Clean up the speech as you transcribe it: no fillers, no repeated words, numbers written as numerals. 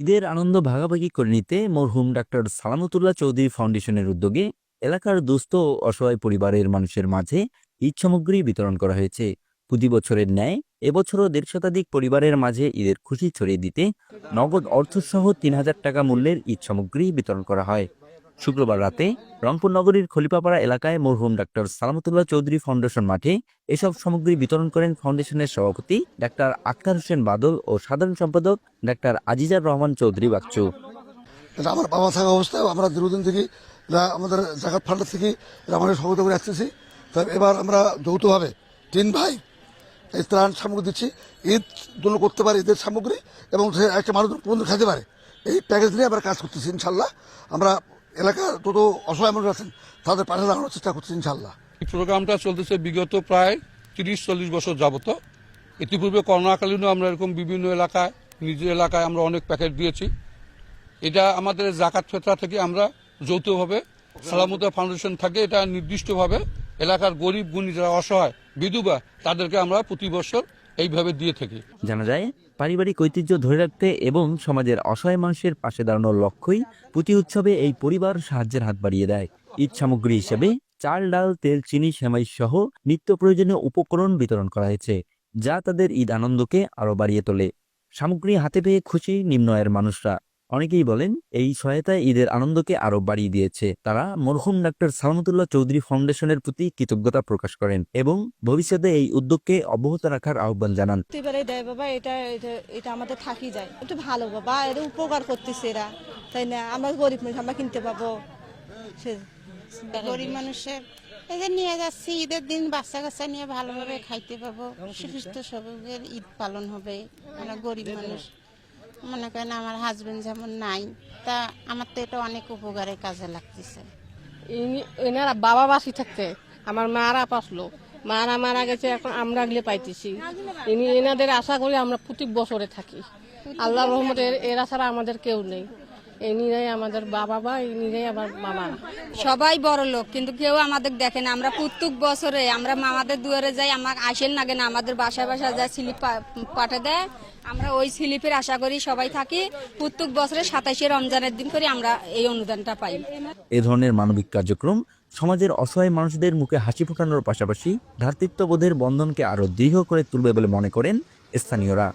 ঈদের আনন্দ ভাগাভাগি করে নিতে মরহুম ডাক্তার সালামতুল্লাহ চৌধুরী ফাউন্ডেশনের উদ্যোগে এলাকার দুস্থ ও অসহায় পরিবারের মানুষের মাঝে ঈদ সামগ্রী বিতরণ করা হয়েছে। প্রতি বছরের ন্যায় এবছরও ১৫ শতাধিক পরিবারের মাঝে ঈদের খুশি ছড়িয়ে দিতে নগদ অর্থসহ ৩,০০০ টাকা মূল্যের ঈদ সামগ্রী বিতরণ করা হয়। শুক্রবার রাতে রংপুর নগরীর খলিফাপাড়া এলাকায় মরহুম ডাক্তার সালামতুল্লাহ চৌধুরী ফাউন্ডেশন মাঠে এসব সামগ্রী বিতরণ করেন ফাউন্ডেশনের সভাপতি ডাক্তার আক্তার হোসেন বাদল ও সাধারণ সম্পাদক ডাক্তার আজিজার রহমান চৌধুরী বাচ্চু। এটা আমার বাবা থাকা অবস্থায় আমরা দীর্ঘদিন থেকে আমাদের জাকাত ফান্ড থেকে আমাদের সহযোগিতা করে আসতেছি। তবে এবার আমরা যৌথভাবে ৩ ভাই এই ত্রাণ সামগ্রী দিচ্ছি। ঈদ দোল করতে পারে ঈদের সামগ্রী এবং সে একটা মানুষ পর্যন্ত খেতে পারে এই প্যাকেজ নিয়ে আমরা কাজ করতেছি। ইনশাল্লাহ আমরা এলাকার যত অসহায় মানুষ আছেন তাদের পাশে দাঁড়ানোর চেষ্টা করছি ইনশাল্লাহ। এই প্রোগ্রামটা চলতেছে বিগত প্রায় ৩০-৪০ বছর যাবত। ইতিপূর্বে করোনাকালীনও আমরা এরকম বিভিন্ন এলাকায় নিজের এলাকায় আমরা অনেক প্যাকেট দিয়েছি। এটা আমাদের জাকাত ফেতরা থেকে আমরা যৌথভাবে সালামতুল্লাহ ফাউন্ডেশন থাকে এটা নির্দিষ্টভাবে এলাকার গরিব গুণী যারা অসহায় বিধবা তাদেরকে আমরা প্রতি বছর এইভাবে দিয়ে থাকি। জানা যায়, পারিবারিক ঐতিহ্য ধরে রাখতে এবং সমাজের অসহায় মানুষের পাশে দাঁড়ানোর লক্ষ্যই প্রতি উৎসবে এই পরিবার সাহায্যের হাত বাড়িয়ে দেয়। ঈদ সামগ্রী হিসেবে চাল, ডাল, তেল, চিনি, সেমাই সহ নিত্য প্রয়োজনীয় উপকরণ বিতরণ করা হয়েছে, যা তাদের ঈদ আনন্দকে আরো বাড়িয়ে তোলে। সামগ্রী হাতে পেয়ে খুশি নিম্ন আয়ের মানুষরা। অনেকেই বলেন এই সহায়তায় ঈদের আনন্দকে আরো বাড়িয়ে দিয়েছে। তারা মরহুম ডাক্তার সালামতুল্লাহ চৌধুরী ফাউন্ডেশনের প্রতি কৃতজ্ঞতা প্রকাশ করেন এবং ভবিষ্যতে এই উদ্যোগকে অব্যাহত রাখার আহ্বান জানান। এবারে দেয় বাবা, এটা এটা এটা আমাদের থাকি যায়, একটু ভালো বাবা, এটা উপকার করতেছে এরা, তাই না? আমরা গরিব মানুষ, আমরা কিনতে পাবো। গরিব মানুষের এই যে নিয়ে যাচ্ছি, ঈদের দিন বাচ্চা কাচ্চা নিয়ে ভালোভাবে খাইতে পাবো, সুস্থ সবলের ঈদ পালন হবে। আমরা গরিব মানুষ, মনে করেন আমার হাজবেন্ড যেমন নাই, তা আমার তো এটা অনেক উপকারে কাজে লাগতেছে। এনারা বাবা বাসি থাকতে আমার মারা পাসলো, মারা মারা গেছে, এখন আমরা গিয়ে পাইতেছি। এনাদের আশা করি আমরা প্রতি বছরে থাকি। আল্লাহ রহমতে এরা ছাড়া আমাদের কেউ নেই। এনিরাই আমাদের বাবা বা এনিরাই আমার মামা। সবাই বড় লোক, কিন্তু কেউ আমাদের দেখে না। আমরা প্রত্যেক বছরে আমরা মামাদের দুয়ারে যাই, আমার আসেন লাগে না, আমাদের বাসায় বাসায় যা স্লিপ পাঠে দেয়, আমরা ওই স্লিপের আশা করি সবাই থাকি। প্রত্যেক বছরে ২৭শে রমজানের দিন করে আমরা এই অনুদানটা পাই। এ ধরনের মানবিক কার্যক্রম সমাজের অসহায় মানুষদের মুখে হাসি ফোটানোর পাশাপাশি ভ্রাতৃত্ববোধের বন্ধনকে আরো দৃঢ় করে তুলবে বলে মনে করেন স্থানীয়রা।